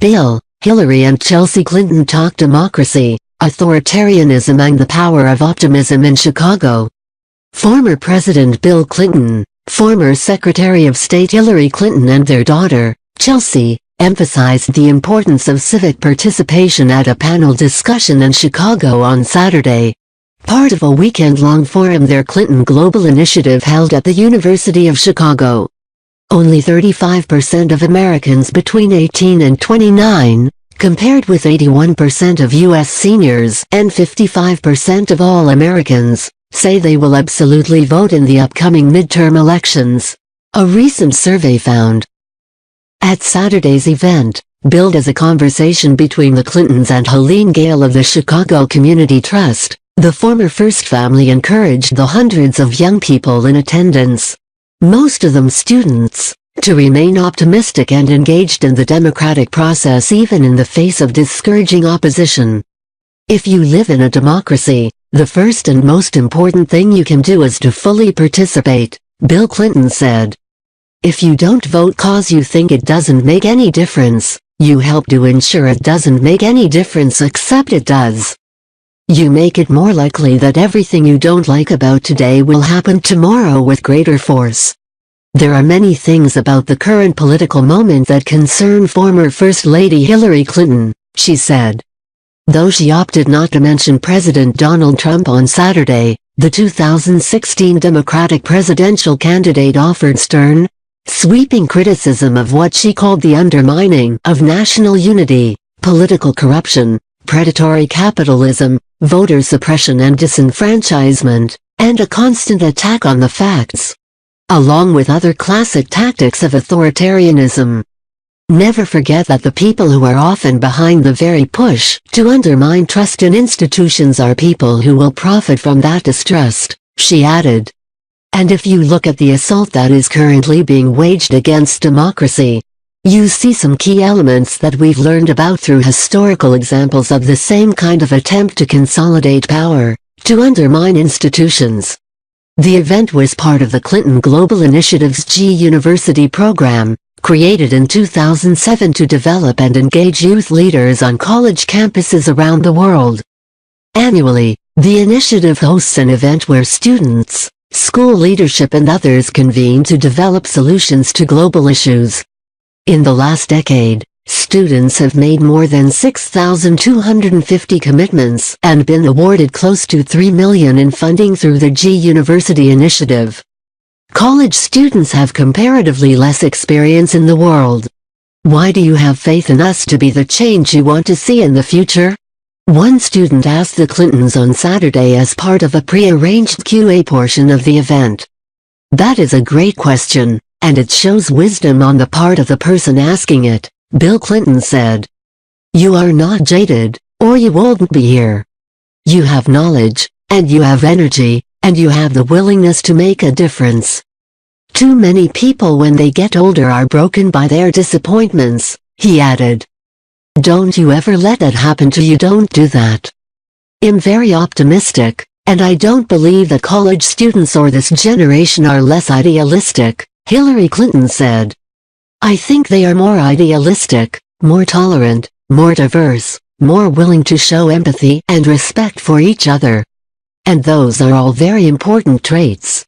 Bill, Hillary and Chelsea Clinton talk democracy, authoritarianism and the power of optimism in Chicago. Former President Bill Clinton, former Secretary of State Hillary Clinton and their daughter, Chelsea, emphasized the importance of civic participation at a panel discussion in Chicago on Saturday, part of a weekend-long forum their Clinton Global Initiative held at the University of Chicago. Only 35% of Americans between 18 and 29, compared with 81% of U.S. seniors and 55% of all Americans, say they will absolutely vote in the upcoming midterm elections, a recent survey found. At Saturday's event, billed as a conversation between the Clintons and Helene Gayle of the Chicago Community Trust, the former First Family encouraged the hundreds of young people in attendance, most of them students, to remain optimistic and engaged in the democratic process even in the face of discouraging opposition. If you live in a democracy, the first and most important thing you can do is to fully participate, Bill Clinton said. If you don't vote cause you think it doesn't make any difference, you help to ensure it doesn't make any difference except it does. You make it more likely that everything you don't like about today will happen tomorrow with greater force. There are many things about the current political moment that concern former First Lady Hillary Clinton, she said. Though she opted not to mention President Donald Trump on Saturday, the 2016 Democratic presidential candidate offered stern, sweeping criticism of what she called the undermining of national unity, political corruption, predatory capitalism, voter suppression and disenfranchisement, and a constant attack on the facts, along with other classic tactics of authoritarianism. Never forget that the people who are often behind the very push to undermine trust in institutions are people who will profit from that distrust, she added. And if you look at the assault that is currently being waged against democracy, you see some key elements that we've learned about through historical examples of the same kind of attempt to consolidate power, to undermine institutions. The event was part of the Clinton Global Initiative's G-University program, created in 2007 to develop and engage youth leaders on college campuses around the world. Annually, the initiative hosts an event where students, school leadership and others convene to develop solutions to global issues. In the last decade, students have made more than 6,250 commitments and been awarded close to $3 million in funding through the G-University initiative. College students have comparatively less experience in the world. Why do you have faith in us to be the change you want to see in the future? One student asked the Clintons on Saturday as part of a pre-arranged Q&A portion of the event. That is a great question, and it shows wisdom on the part of the person asking it, Bill Clinton said. You are not jaded, or you wouldn't be here. You have knowledge, and you have energy, and you have the willingness to make a difference. Too many people when they get older are broken by their disappointments, he added. Don't you ever let that happen to you. Don't do that. I'm very optimistic, and I don't believe that college students or this generation are less idealistic, Hillary Clinton said. I think they are more idealistic, more tolerant, more diverse, more willing to show empathy and respect for each other. And those are all very important traits.